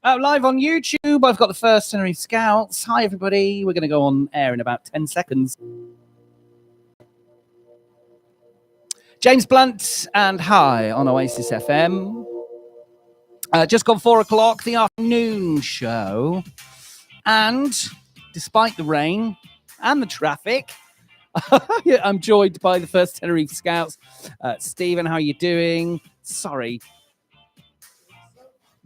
Live on YouTube, I've got the first Tenerife Scouts. Hi, everybody. We're going to go on air in about 10 seconds. James Blunt and hi on Oasis FM. Just gone 4 o'clock, the afternoon show. And despite the rain and the traffic, I'm joined by the first Tenerife Scouts. Stephen, how are you doing? Sorry.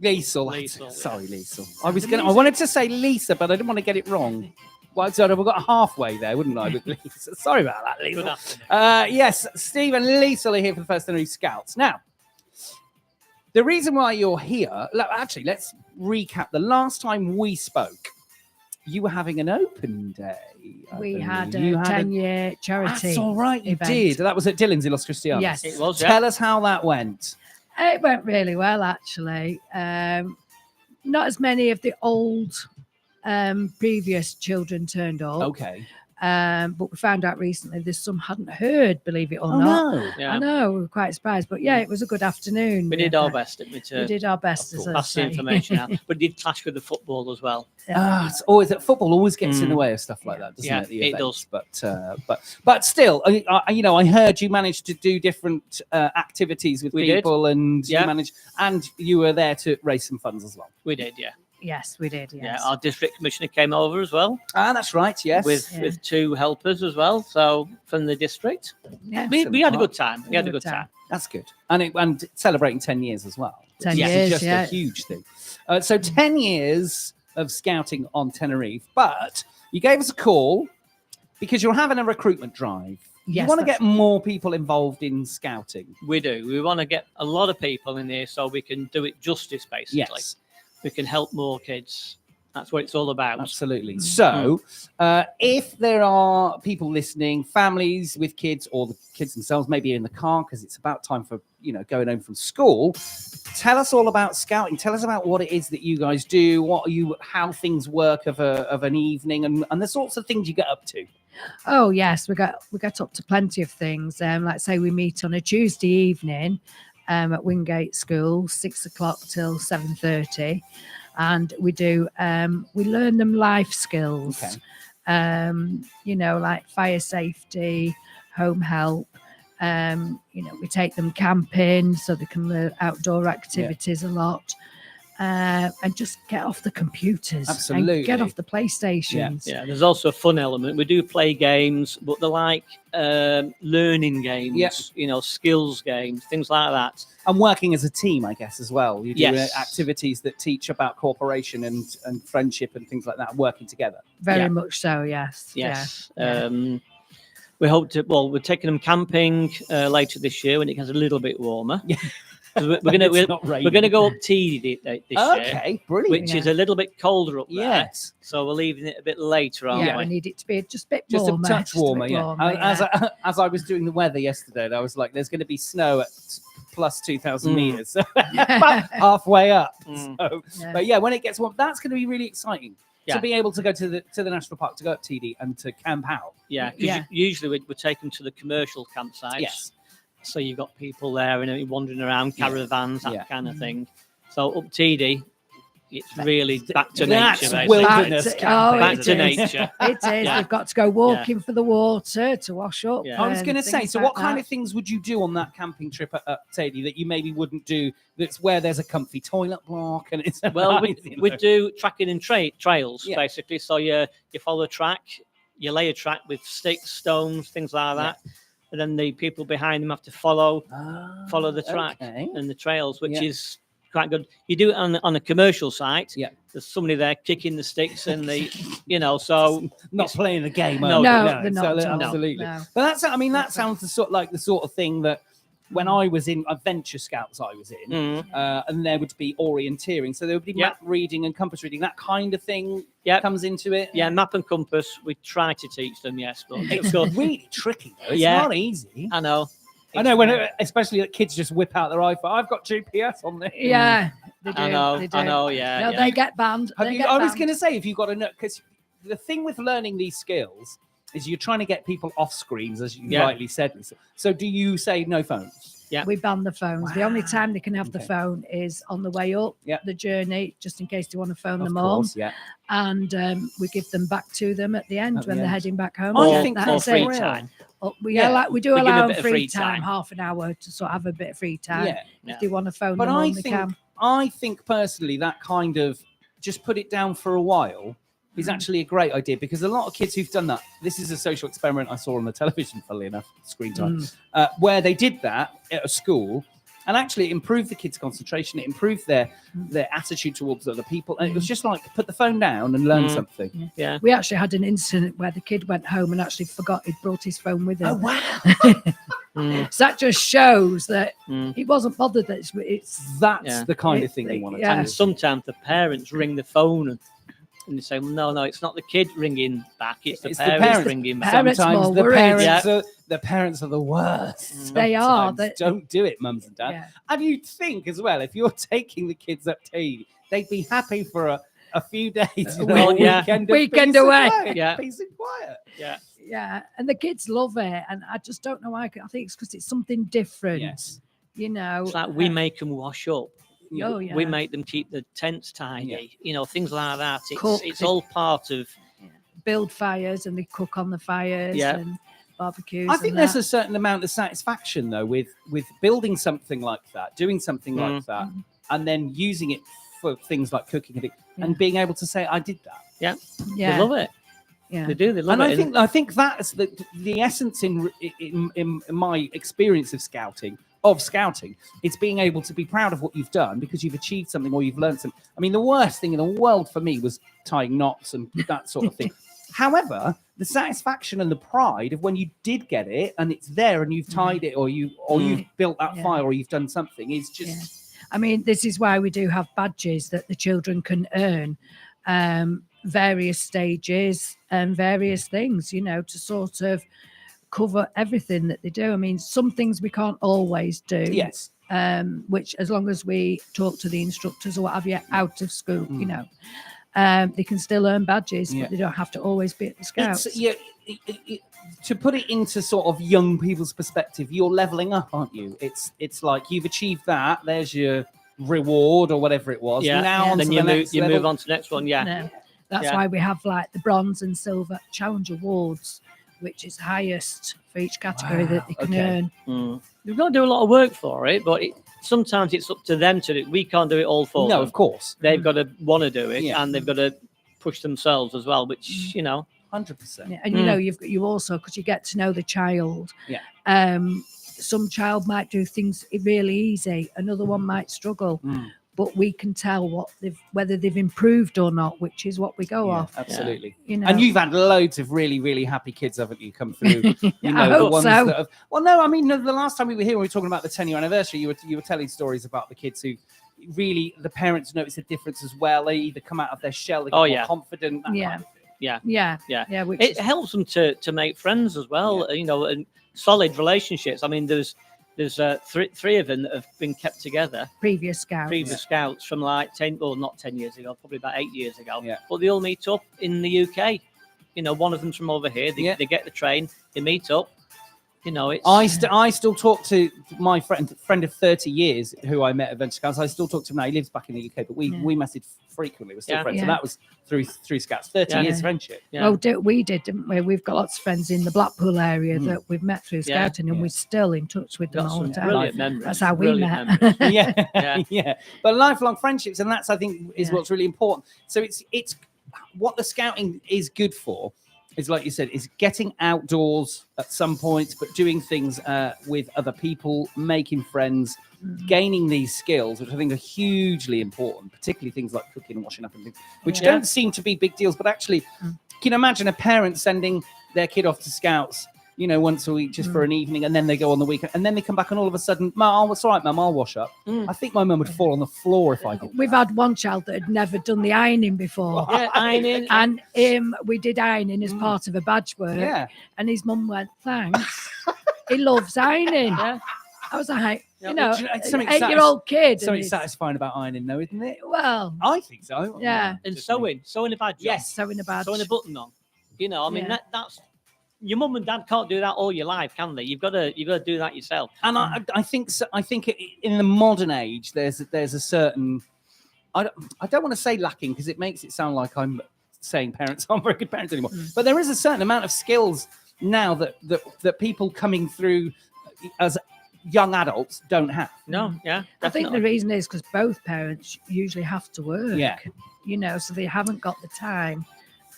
Liesl. Sorry, Liesl. I wanted to say Lisa, but I didn't want to get it wrong. Well, so I've got halfway there, wouldn't I, with Lisa? Sorry about that, Liesl. Yes, Steve and Liesl are here for the first Tenerife Scouts. Now, the reason why you're here, actually, let's recap. The last time we spoke, you were having an open day. We had a 10-year charity. That's all right, you event. Did. That was at Dylan's in Los Cristianos. Yes, it was. Tell us how that went. It went really well, actually. Not as many of the old previous children turned up. Okay. But we found out recently there's some hadn't heard, believe it or not. No. Yeah. I know, we were quite surprised. But yeah, it was a good afternoon. We did our best, didn't we? We did our best, as I pass the say. information out. But it did clash with the football as well. It's always football always gets in the way of stuff like that, doesn't it? The it events. does. But still, I heard you managed to do different activities with people, and you managed, and you were there to raise some funds as well. We did, yeah. Yes, we did. Yes. Yeah, our district commissioner came over as well. That's right. Yes, with two helpers as well. So from the district, Yeah. we had a good time. We had a good time. That's good, and celebrating 10 years as well. 10 years, just a huge thing. So 10 years of scouting on Tenerife, but you gave us a call because you're having a recruitment drive. Yes, you want to get more people involved in scouting. We do. We want to get a lot of people in here so we can do it justice, basically. Yes. We can help more kids. That's what it's all about. Absolutely. So, if there are people listening, families with kids, or the kids themselves, maybe in the car because it's about time for going home from school, tell us all about scouting. Tell us about what it is that you guys do, how things work of an evening, and the sorts of things you get up to. Oh yes, we got up to plenty of things. Like say we meet on a Tuesday evening at Wingate School, 6 o'clock till 7:30, and we do we learn them life skills. Okay. Like fire safety, home help. We take them camping so they can learn outdoor activities a lot. And just get off the computers. Absolutely. And get off the PlayStations. Yeah, there's also a fun element. We do play games, but they're like learning games, skills games, things like that. And working as a team, I guess, as well. You do activities that teach about cooperation and friendship and things like that, working together. Very much so, yes. Yes. We hope to, we're taking them camping later this year when it gets a little bit warmer. Yeah. We're gonna go up Teedy this year. Okay, brilliant. Which is a little bit colder up there. Yes. So we're leaving it a bit later, aren't we? We need it to be just a bit warmer. Just a touch warmer, As I was doing the weather yesterday, I was like, there's going to be snow at plus 2,000 meters. So about halfway up. So, but when it gets warm, that's going to be really exciting. To be able to go to the national park, to go up TD and to camp out. Yeah, because usually we take them to the commercial campsites. Yes. So you've got people there and wandering around, caravans, that kind of thing. So up TD, it's really back to nature. That's wilderness. Back to nature. It is. They've got to go walking for the water to wash up. I was going to say, so what kind of things would you do on that camping trip at Teddy that you maybe wouldn't do? That's where there's a comfy toilet block and it's we do tracking and trails basically. So you follow a track, you lay a track with sticks, stones, things like that. And then the people behind them have to follow the track and the trails, which is quite good. You do it on a commercial site. Yeah, there's somebody there kicking the sticks and so not playing the game. No, they're not. Absolutely. No. But that sounds the sort of thing that when I was in Adventure Scouts, and there would be orienteering, so there would be map reading and compass reading, that kind of thing. Comes into it. Yeah, map and compass. We try to teach them, yes, but it's really tricky though. It's not easy. I know. Especially that kids just whip out their iPhone. I've got GPS on this. Yeah, they do. I know. Yeah, they get banned. I was going to say, if you've got to know, because the thing with learning these skills is you're trying to get people off screens, as you rightly said. So do you say no phones? Yeah. We ban the phones. The only Wow. time they can have the Okay. phone is on the way up Yeah. the journey, just in case they want to phone Of the mom. course, yeah. And we give them back to them at the end At when the they're end. heading back home. I Or, think that or is free it. time. We Yeah. we do We give a allow bit them of free free time, time. half an hour to sort of have a bit of free time. Yeah. Yeah. If they want to phone But the mom, I they think can. personally that kind of just put it down for a while is actually a great idea, because a lot of kids who've done that, this is a social experiment I saw on the television, funnily enough, screen time, where they did that at a school, and actually it improved the kids' concentration, it improved their attitude towards other people, and it was just like put the phone down and learn something. Yeah. We actually had an incident where the kid went home and actually forgot he'd brought his phone with him. Oh wow. So that just shows that Mm. he wasn't bothered that it's That's Yeah. the kind of thing you want to Yeah. And sometimes the parents ring the phone and they say, well, no, it's not the kid ringing back, it's the parents ringing back. Parents Sometimes more the worried. parents are the worst. They are. Sometimes. Don't do it, mums and dads. Yeah. And you'd think as well, if you're taking the kids up tea, they'd be happy for a few days. Well, yeah. Weekend Weekend peace and away. quiet, Yeah. Peace and quiet. Yeah. Yeah, and the kids love it, and I just don't know why. I think it's because it's something different. Yes. You know, It's like we make them wash up. Oh, yeah. We make them keep the tents tidy. Yeah. Things like that. Cook. It's all part of. build fires and they cook on the fires Yeah. and barbecues. I think and there's that. a certain amount of satisfaction though with building something like that, doing something like that, and then using it for things like cooking and being able to say, I did that. Yeah. Yeah. They love it. Yeah. They do. They love And it. I think that's the essence in my experience of scouting. It's being able to be proud of what you've done because you've achieved something or you've learned something. I mean, the worst thing in the world for me was tying knots and that sort of thing. However, the satisfaction and the pride of when you did get it and it's there and you've tied it or you've built that fire or you've done something is just. I mean, this is why we do have badges that the children can earn. Various stages and various things, to sort of cover everything that they do. I mean, some things we can't always do. Yes. Which, as long as we talk to the instructors or what have you out of school, they can still earn badges, but they don't have to always be at the Scouts. To put it into sort of young people's perspective, you're leveling up, aren't you? It's like you've achieved that. There's your reward or whatever it was. Yeah. Now on Then to you the move. next You level. move on to the next one. Yeah. No. That's Yeah. why we have like the bronze and silver challenge awards, which is highest for each category that they can okay. earn. We've got to do a lot of work for it, but sometimes it's up to them to do it. We can't do it all for No, them. of course. They've got to want to do it, Yeah. and they've got to push themselves as well. Which 100%. Yeah, and you also, because you get to know the child. Yeah. Some child might do things really easy, another one might struggle, but we can tell whether they've improved or not, which is what we go Yeah, off. absolutely. And you've had loads of really, really happy kids, haven't you, come through? I the hope ones so. that have. Well, no, I mean, the last time we were here, we were talking about the 10-year anniversary. You were telling stories about the kids who really, the parents notice a difference as well. They either come out of their shell, they get more confident. That kind of thing. Yeah. Which It helps them to make friends as well. And solid relationships. I mean, there's three of them that have been kept together. previous Scouts. From like not 10 years ago, probably about 8 years ago. Yeah. But they all meet up in the UK. One of them's from over here. They get the train. They meet up. It's. I still talk to my friend of 30 years who I met at Venture Scouts. I still talk to him now. He lives back in the UK, but we message frequently. We're still friends, and that was through Scouts. 30 years friendship. Yeah. Well, we did, didn't we? We've got lots of friends in the Blackpool area that we've met through Scouting, and we're still in touch with them Got all some the time. brilliant memories. That's how we Brilliant met. memories. yeah. But lifelong friendships, and that's I think is what's really important. So it's what the scouting is good for. Is like you said, is getting outdoors at some points, but doing things with other people, making friends, gaining these skills, which I think are hugely important, particularly things like cooking and washing up and things, which don't seem to be big deals. But actually, can you imagine a parent sending their kid off to Scouts, once a week just for an evening, and then they go on the weekend, and then they come back, and all of a sudden, Mum, it's all right, Mum, I'll wash up. I think my mum would fall on the floor if I did. We've had one child that had never done the ironing before. Yeah, ironing. And we did ironing as part of a badge work. Yeah. And his mum went, thanks. He loves ironing. Yeah. I was like, It's an something 8-year-old kid. Something and satisfying about ironing, though, isn't it? well, I think so. Yeah. And sewing a badge. Yes. sewing a badge. Sewing a button on. I mean Yeah. that's your mum and dad can't do that all your life, can they? You've got to do that yourself. And I think so, I think in the modern age, there's a certain I don't want to say lacking because it makes it sound like I'm saying parents aren't very good parents anymore. But there is a certain amount of skills now that people coming through as young adults don't have. No, yeah. I think the definitely. reason is because both parents usually have to work. Yeah. You know, so they haven't got the time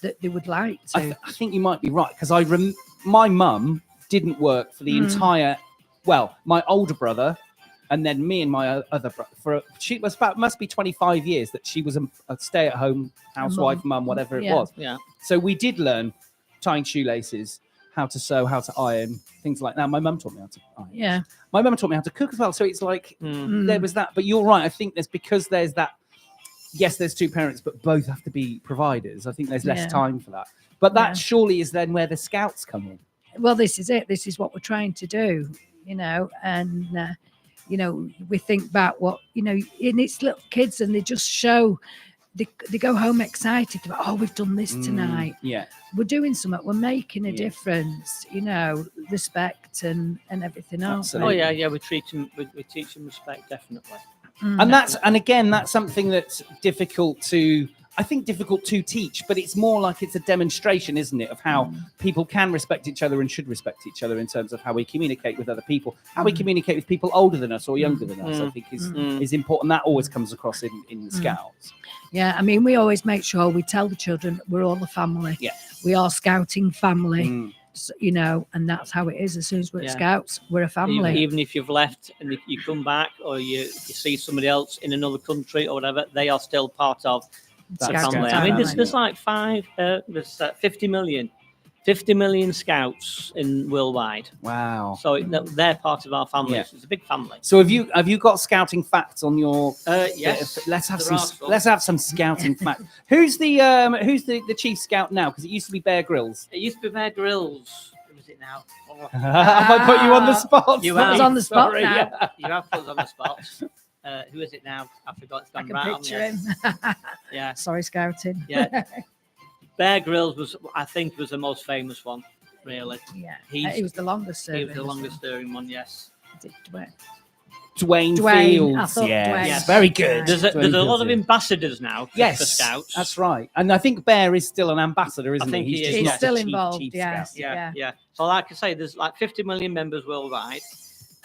that they would like to. I think you might be right because my mum didn't work for the entire. Well, my older brother, and then me and my other brother. She was must be 25 years that she was a stay-at-home housewife, mum, whatever it was. Yeah. So we did learn tying shoelaces, how to sew, how to iron, things like that. My mum taught me how to iron. Yeah. My mum taught me how to cook as well. So it's like there was that. But you're right. I think because there's that. Yes, there's two parents, but both have to be providers. I think there's less time for that. But that surely is then where the scouts come in. Well, this is it. This is what we're trying to do, you know, and, you know, we think back what, you know, and it's little kids and they just show, they go home excited about, oh, we've done this tonight. Yeah. We're doing something. We're making a difference, you know, respect and everything else. Absolutely. Oh yeah. We teach them respect, definitely. And again, that's something that's difficult to teach, but it's more like it's a demonstration, isn't it, of how people can respect each other and should respect each other in terms of how we communicate with other people, how we communicate with people older than us or younger than us. I think is important. That always comes across in the Scouts. Yeah, I mean, we always make sure we tell the children we're all a family. Yeah, we are scouting family. You know, and that's how it is. As soon as we're at Scouts, we're a family. Even if you've left and if you come back or you see somebody else in another country or whatever, they are still part of that family. I mean, there's like 50 million Scouts in worldwide. Wow. So they're part of our family. Yeah. It's a big family. So have you got scouting facts on your? Yes. Let's have some scouting facts. Who's the chief scout now? Because it used to be Bear Grylls. It used to be Bear Grylls. Who is it now? Oh. Have I put you on the spot? You Put us on the spot Sorry, now. yeah. You have put us on the spot. Who is it now? I forgot. It's I gone can right on picture me. him. Yeah. Sorry, scouting. Yeah. Bear Grylls I think was the most famous one, really. Yeah. He He was the longest serving. He was the longest serving one, yes. Dwayne Dwayne, Fields. I thought Yes. Dwayne. Yes. Very good. There's a Dwayne lot Fields, of yeah. ambassadors now for Scouts. That's right. And I think Bear is still an ambassador, isn't think he? he is. just He's not still the involved, chief yes. scout. Yeah. So like I say, there's like 50 million members worldwide.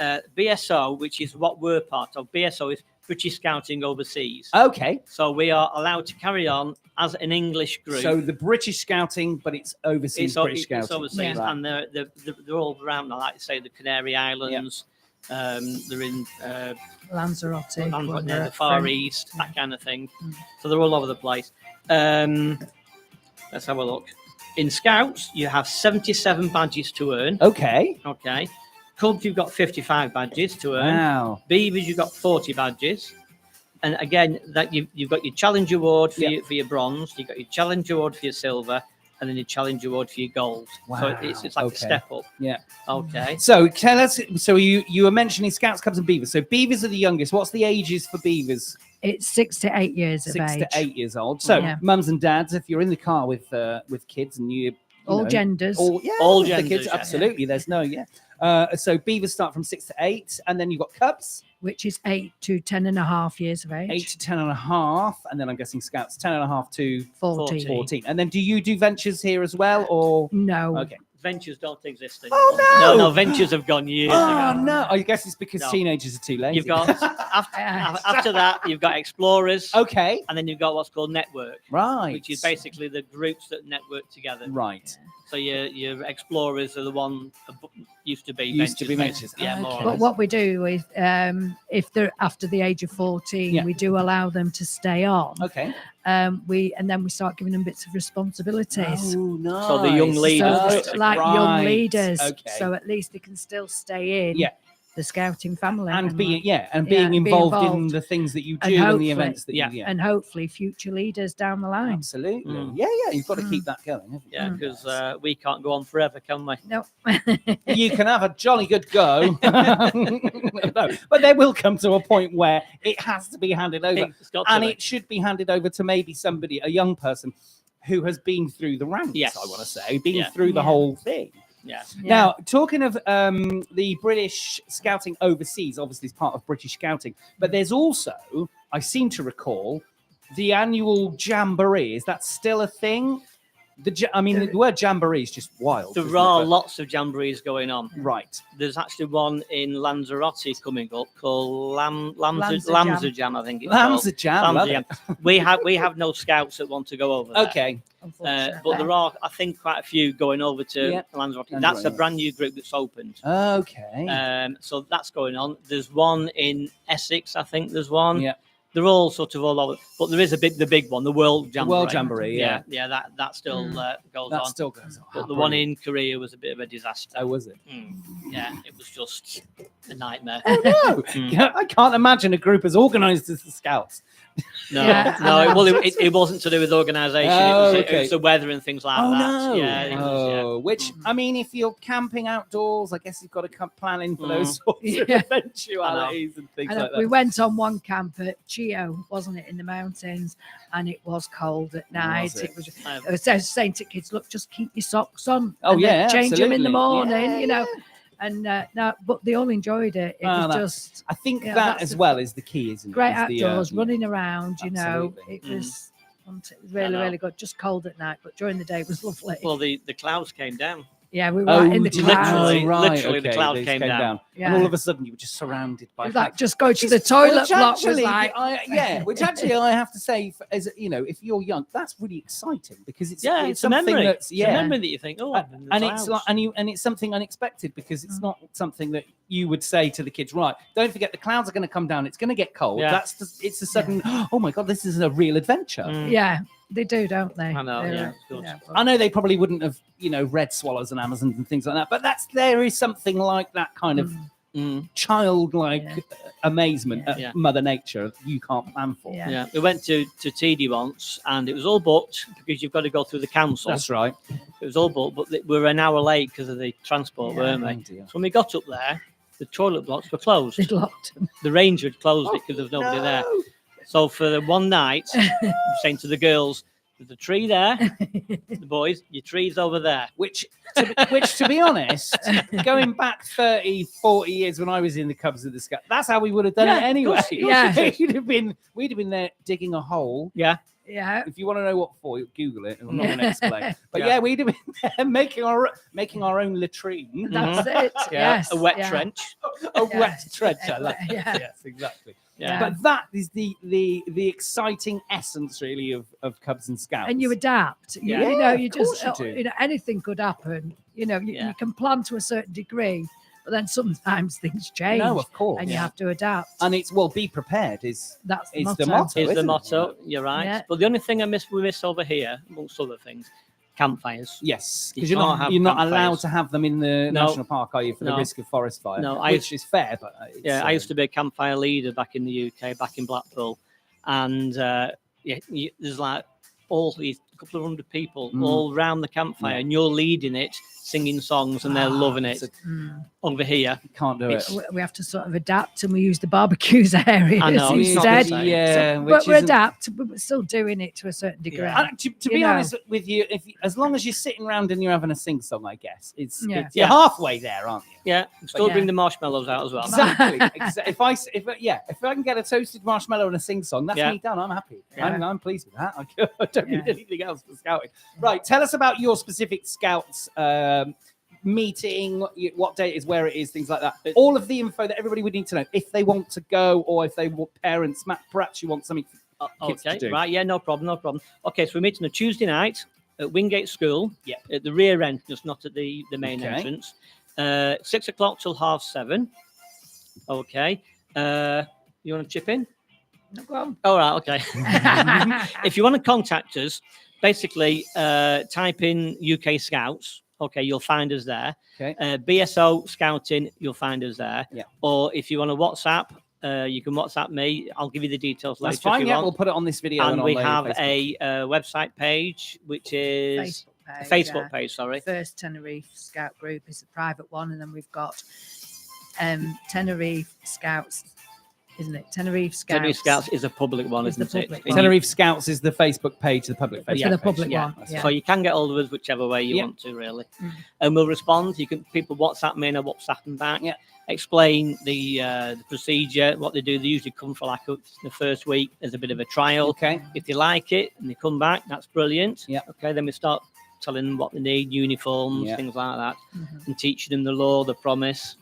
BSO, which is what we're part of, BSO is British Scouting Overseas. Okay. So we are allowed to carry on as an English group. So the British Scouting, but it's overseas British Scouting. It's overseas, Right. and they're all around. I like to say the Canary Islands. They're in Lanzarote, the Far East, that kind of thing. So they're all over the place. Let's have a look. In Scouts, you have 77 badges to earn. Okay. Okay. Cubs, you've got 55 badges to earn. Wow. Beavers, you've got 40 badges. And again, that you've got your Challenge Award for your bronze, you've got your Challenge Award for your silver, and then your Challenge Award for your gold. Wow. So it's like a step up. Yeah. Okay. So tell us. So you were mentioning Scouts, Cubs, and Beavers. So Beavers are the youngest. What's the ages for Beavers? It's 6 to 8 years of 6 age. to 8 years old. So mums and dads, if you're in the car with kids and you all know, genders. All the genders, kids, yeah. absolutely. There's no so Beavers start from 6 to 8, and then you've got Cubs, which is 8 to 10 and a half years of age. 8 to 10 and a half, and then I'm guessing Scouts 10 and a half to 14. And then do you do ventures here as well, or no? Okay. Ventures don't exist anymore. Oh, no! Ventures have gone years Oh ago. no! I guess it's because teenagers are too lazy. You've got after that, you've got Explorers. Okay. And then you've got what's called Network, Right. which is basically the groups that network together. Right. So your Explorers are the one used to be ventures. Yeah, more or But less. what we do is, if they're after the age of 14, we do allow them to stay on. Okay. And then we start giving them bits of responsibilities. Oh, nice. So the young leaders, So basically. like young Right. leaders, Okay. so at least they can still stay in the scouting family and being be involved in involved. the things that you And do and the hopefully- events that you do. and hopefully future leaders down the line. Absolutely. Mm. Yeah, you've got to keep that going, haven't you? Yeah, because we can't go on forever, can we? No. You can have a jolly good go, no, but there will come to a point where it has to be handed over, It's got to and be. it should be handed over to maybe somebody, a young person, who has been through the ranks. Yes. I want to say, been Yeah. through the whole thing. Yeah. Now, talking of the British Scouting overseas, obviously it's part of British Scouting, but there's also, I seem to recall, the annual jamboree. Is that still a thing? The word jamboree is just wild. There are lots of jamborees going on. Right. There's actually one in Lanzarote coming up called Lamza Lamza Jam, I think it's Lamza Jam. Lamza Jam. We have no scouts that want to go over there. Okay. But there are, I think, quite a few going over to Lanzarote. That's a brand new group that's opened. Okay. So that's going on. There's one in Essex, I think. There's one. Yeah. They're all sort of all over, but there is the big one, the World Jamboree. The World Jamboree, yeah. That still goes That on. still goes on. But the one in Korea was a bit of a disaster. Oh, was it? Yeah, it was just a nightmare. Oh, no. I can't imagine a group as organised as the Scouts. No, Yeah. it wasn't to do with organisation. Oh, it was the weather and things like that. No. Yeah, it was, Which, I mean, if you're camping outdoors, I guess you've got to come planning for those sorts of Yeah. eventualities and things like that. We went on one camp at Chio, wasn't it, in the mountains, and it was cold at night. Was it? I was saying to kids, look, just keep your socks on. Oh, and then yeah, change them in the absolutely. morning, Yeah, you know. And no, but they all enjoyed it. It was just I think yeah, that that's as well is the key, isn't it? great Is the, outdoors, running around. You know, Absolutely. it was really, really good. Just cold at night, but during the day it was lovely. Well, the clouds came down. Yeah, we were in the clouds. Literally, the cloud they came down. Yeah. And all of a sudden you were just surrounded by It was like just go to the toilet block. Was Actually, like, which actually I have to say, as you know, if you're young, that's really exciting because it's It's a something memory. that's It's a memory that you think, oh, and it's like and it's something unexpected because it's not something that you would say to the kids, right? Don't forget the clouds are going to come down. It's going to get cold. Yeah. It's a sudden. Oh my god, this is a real adventure. yeah, they do, don't they? I know, They're, yeah, it's good. I know they probably wouldn't have, read Swallows and Amazons and things like that, but there is something like that kind of childlike amazement at Mother Nature you can't plan for. Yeah. We went to TD once, and it was all booked because you've got to go through the council. That's right. It was all booked, but we were an hour late because of the transport, weren't we? Oh, dear. So when we got up there, the toilet blocks were closed. They'd locked them. The ranger had closed it because there was nobody there. So for the one night, I'm saying to the girls, there's a tree there. The boys, your tree's over there. Which, to be honest, going back 30, 40 years when I was in the Cubs of the Scout, that's how we would have done it anyway. Yeah. we'd have been there digging a hole. Yeah. Yeah. If you want to know what for, Google it. I'm not going to explain. But we'd have been there making our own latrine. That's it. Yes. A wet yeah. trench. A wet trench. I love it. Yeah. Yes, exactly. Yeah. But that is the exciting essence, really, of Cubs and Scouts. And you adapt. Yeah. You know, you of course just, you do. anything could happen. You know, you can plan to a certain degree, but then sometimes things change. No, of course. And you have to adapt. And it's be prepared is That's the it's motto. the motto. Is the isn't it? motto. You're right. Yeah. But the only thing we miss over here, amongst other things, campfires. Yes, You because you're can't not have allowed campfires. to have them in the No. national park, are you? For the No. risk of forest fire. No, which is fair, but it's, I used to be a campfire leader back in the UK, back in Blackpool, and there's like all these couple of hundred people all round the campfire, and you're leading it, singing songs, and they're loving it. Over here, You can't do it. We have to sort of adapt, and we use the barbecues areas I know, it's not instead. the same. Yeah, So, which but we isn't- adapt, but we're still doing it to a certain degree. To be You know. honest with you, as long as you're sitting around and you're having a sing song, I guess Yeah. you're halfway there, aren't you? yeah, still yeah. bring the marshmallows out as well. Exactly. If I can get a toasted marshmallow and a sing song, that's Yeah. me done. I'm happy. Yeah. I'm pleased with that. I don't need Yeah. anything else for scouting. Right. Tell us about your specific scouts meeting, what date is, where it is, things like that. All of the info that everybody would need to know if they want to go or if they want parents. Matt, perhaps you want something for kids to Okay, do. right, yeah, no problem. Okay, so we're meeting a Tuesday night at Wingate School. Yep. At the rear entrance, not at the main Okay. entrance. 6 o'clock till 7:30. Okay. You want to chip in? No, go on. All right, okay. If you want to contact us, basically type in UK Scouts. Okay, you'll find us there. Okay. BSO Scouting, you'll find us there. Yeah. Or if you want to WhatsApp, you can WhatsApp me. I'll give you the details later. That's fine. if you Yeah, want. we'll put it on this video. And on we the have Facebook. a website page, which is Facebook page. Sorry. First Tenerife Scout group is a private one, and then we've got Tenerife Scouts isn't it? Tenerife Scouts. Tenerife Scouts is a public one, Is the isn't it? public And one. Tenerife Scouts is the Facebook page, the public For Facebook the page. public Yeah. one. So you can get hold of us whichever way you Yeah. want to, really. Mm. And we'll respond. You can people WhatsApp me or WhatsApp them back. Yeah. Explain the procedure, what they do. They usually come for like the first week as a bit of a trial. Okay. If they like it and they come back, that's brilliant. Yeah. Okay, then we start telling them what they need, uniforms, Yeah. things like that, Mhm. and teaching them the law, the promise.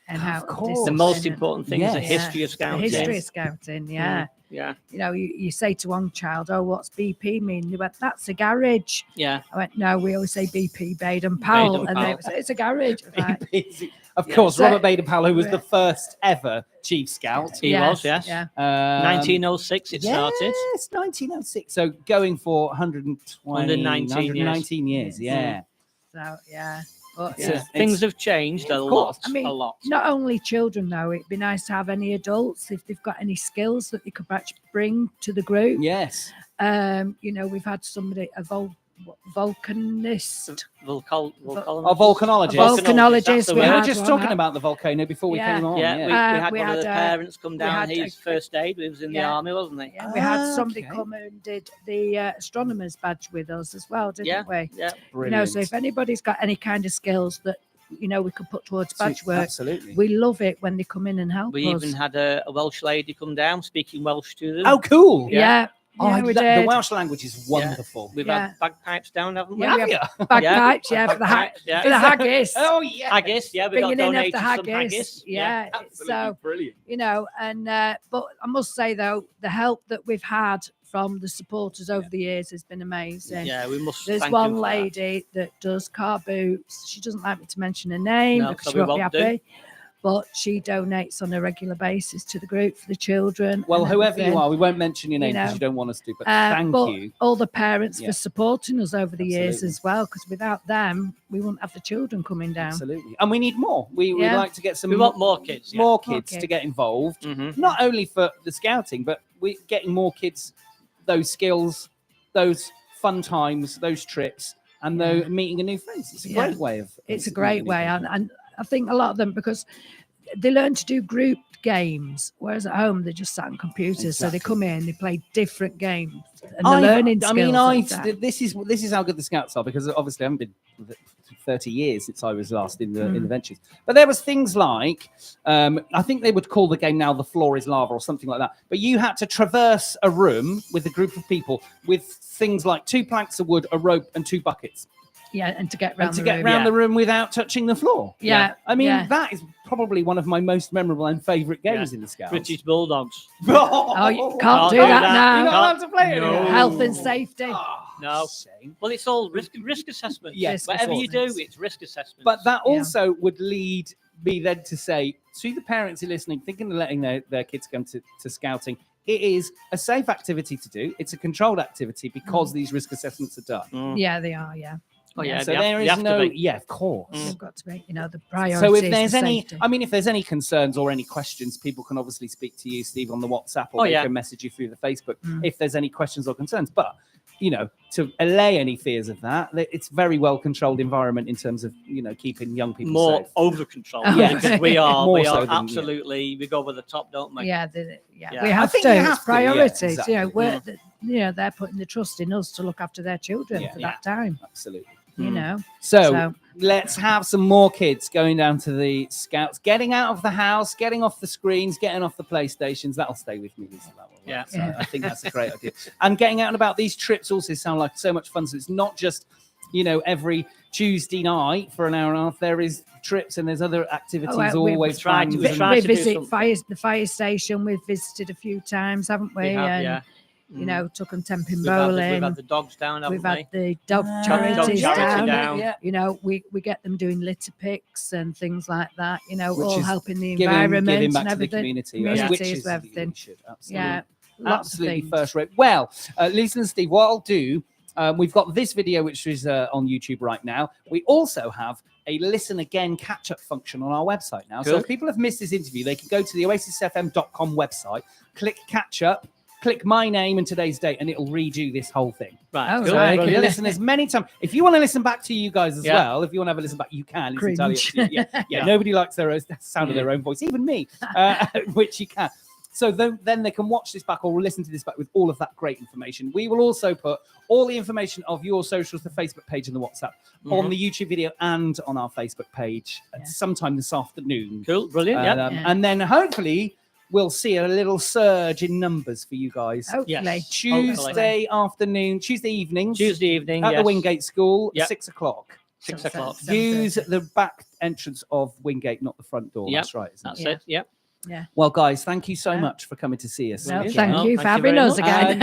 And how Of course. The most important thing is the Yes. history of The scouting. history of scouting, yeah. Yeah, You know, you say to one child, "Oh, what's BP mean?" They went, "That's a garage." yeah. I went, "No, we always say BP, Baden Powell," and they Powell. would say, "It's a garage." I was like, Of Yeah. course, So- Robert Baden-Powell, who was the first ever Chief Scout. He was, yes. Yeah. 1906 it started. Yes, 1906. So going for 119 years. Yes. Yeah. So yeah. But Yeah. Yeah. It's- Things have changed a Of lot. course. I mean, a lot. not only children though, it'd be nice to have any adults if they've got any skills that they could actually bring to the group. Yes. You know, we've had somebody volcanist. Oh, A volcanologist. volcanologist, That's the We we word. were had just one talking up. about the volcano before we Yeah. came on. Yeah, we Yeah. had we one of had, the parents come down. had His first aid. He was in the Yeah. army, wasn't he? Yeah, we had somebody Okay. come and did the astronomer's badge with us as well, didn't Yeah. we? Yeah. You know, so if anybody's got any kind of skills that you know we could put towards badge work, Absolutely. we love it when they come in and help We us. even had a Welsh lady come down speaking Welsh to them. Oh, cool. yeah, Oh, yeah, we the did. Welsh language is wonderful. We've Yeah. had bagpipes down, haven't we? Yeah, we have bagpipes, yeah, for the Bagpipes, yeah. for the haggis. Oh, yeah. Haggis, yeah, we got Bringing in of donated the some haggis, haggis. yeah. Absolutely So brilliant. you know, and but I must say though, the help that we've had from the supporters over the years has been amazing. Yeah, we must. There's thank one them for that. lady that does car boots. She doesn't like me to mention her name No, because so she we won't be won't do. happy. But she donates on a regular basis to the group for the children. Well, and whoever everything. you are, we won't mention your name because know. you don't want us to, but thank but you. all the parents Yeah. for supporting us over the years Absolutely. as well, because without them, we wouldn't have the children coming down. Absolutely. And we need more. We'd Yeah. like to get some We want more kids. Yeah. more kids More to kids. get involved, Mhm. not only for the scouting, but we're getting more kids those skills, those fun times, those trips, and Yeah. meeting a new friends. It's a Yeah. great way of. It's a meeting great new way, people. and I think a lot of them, because they learn to do group games, whereas at home they're just sat on computers. So they Exactly. come in, they play different games, and they're learning skills. This is how good the scouts are, because obviously I haven't been 30 years since I was last in the ventures. But there was things like I think they would call the game now "The Floor Is Lava" or something like that. But you had to traverse a room with a group of people with things like 2 planks of wood, a rope, and 2 buckets, yeah, and to get around and to the get room. around Yeah. the room without touching the floor. Yeah, I mean yeah. that is probably one of my most memorable and favourite games in the scouts. British Bulldogs. Oh, you can't Can't do do that that. now. You're not allowed to play it. No. Health and safety. No. Shame. Well, it's all risk assessment. Yes, Whatever you do, assessments. it's risk assessment. But that Yeah. also would lead me then to say to the parents who are listening, thinking of letting their kids come to scouting, it is a safe activity to do. It's a controlled activity because these risk assessments are done. Mm. Yeah, they are. Yeah, Oh, yeah, So they have- there they is have to no, be. yeah, of course. they've got to be. You know, the priority. So if is there's the any, safety. I mean, if there's any concerns or any questions, people can obviously speak to you, Steve, on the WhatsApp, or Oh, they yeah. can message you through the Facebook Mm. if there's any questions or concerns. But you know, to allay any fears of that, it's very well controlled environment in terms of keeping young people More safe. over control. Oh, Yeah, yeah. because we are, More we so are than- yeah. absolutely, we go over the top, don't we? yeah, Yeah. we I have think to. you It's have to, yeah, priorities. exactly. You know, we're they're putting the trust in us to look after their children Yeah. for that time. Absolutely. You Mm. know, So let's have some more kids going down to the scouts, getting out of the house, getting off the screens, getting off the PlayStations. That'll stay with me, Lisa. That will work. Yeah. So I think that's a great idea. And getting out and about, these trips also sound like so much fun. So it's not just, every Tuesday night for an hour and a half. There is trips and there's other activities we always. tried to- planned. we And- tried we to do visit something. the fire station. We've visited a few times, haven't we? We have, and yeah. you know, took them temping We've bowling. had the dogs down, haven't We've we? had the dog Ah, charities dog charity down. down. Yeah. You know, we get them doing litter picks and things like that. You know, Which all is helping the Giving environment back and to the everything. community, Communities which with is everything. should, absolutely. Yeah, lots Absolutely of things. first rate. Well, Lisa and Steve, what I'll do, we've got this video which is on YouTube right now. We also have a listen again catch-up function on our website now. So Cool. if people have missed this interview, they can go to the oasisfm.com website, click catch-up, click my name and today's date, and it'll redo this whole thing. Right. Oh, cool. So right. they can Brilliant. listen as many times. If you want to listen back to you guys as Yeah. well, if you want to have a listen back, you can. It's entirely up to you. Yeah, Yeah. Nobody likes their own sound of their own voice, even me, which you can. So then they can watch this back or listen to this back with all of that great information. We will also put all the information of your socials, the Facebook page and the WhatsApp, on the YouTube video and on our Facebook page sometime this afternoon. Cool, brilliant. And then hopefully we'll see a little surge in numbers for you guys. Hopefully. Tuesday afternoon, Tuesday evening at the Wingate School, Yep. 6 o'clock. 6 o'clock. 7:30. Use the back entrance of Wingate, not the front door. Yep. That's right. Isn't That's it? it. Yep. Yeah. Well, guys, thank you so much for coming to see us. No, Brilliant. thank No, you for thank you having very us much. again.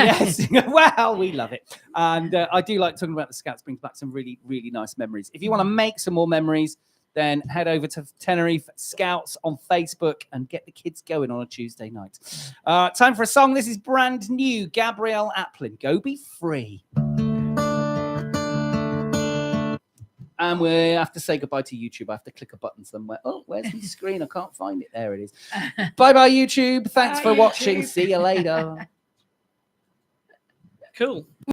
Yes, well, we love it. And I do like talking about the Scouts, brings back some really, really nice memories. If you want to make some more memories, then head over to Tenerife Scouts on Facebook and get the kids going on a Tuesday night. Time for a song. This is brand new. Gabrielle Applin, Go Be Free. And we have to say goodbye to YouTube. I have to click a button somewhere. Oh, where's my screen? I can't find it. There it is. Bye-bye, YouTube. Thanks Bye, for watching. YouTube. See you later. Cool.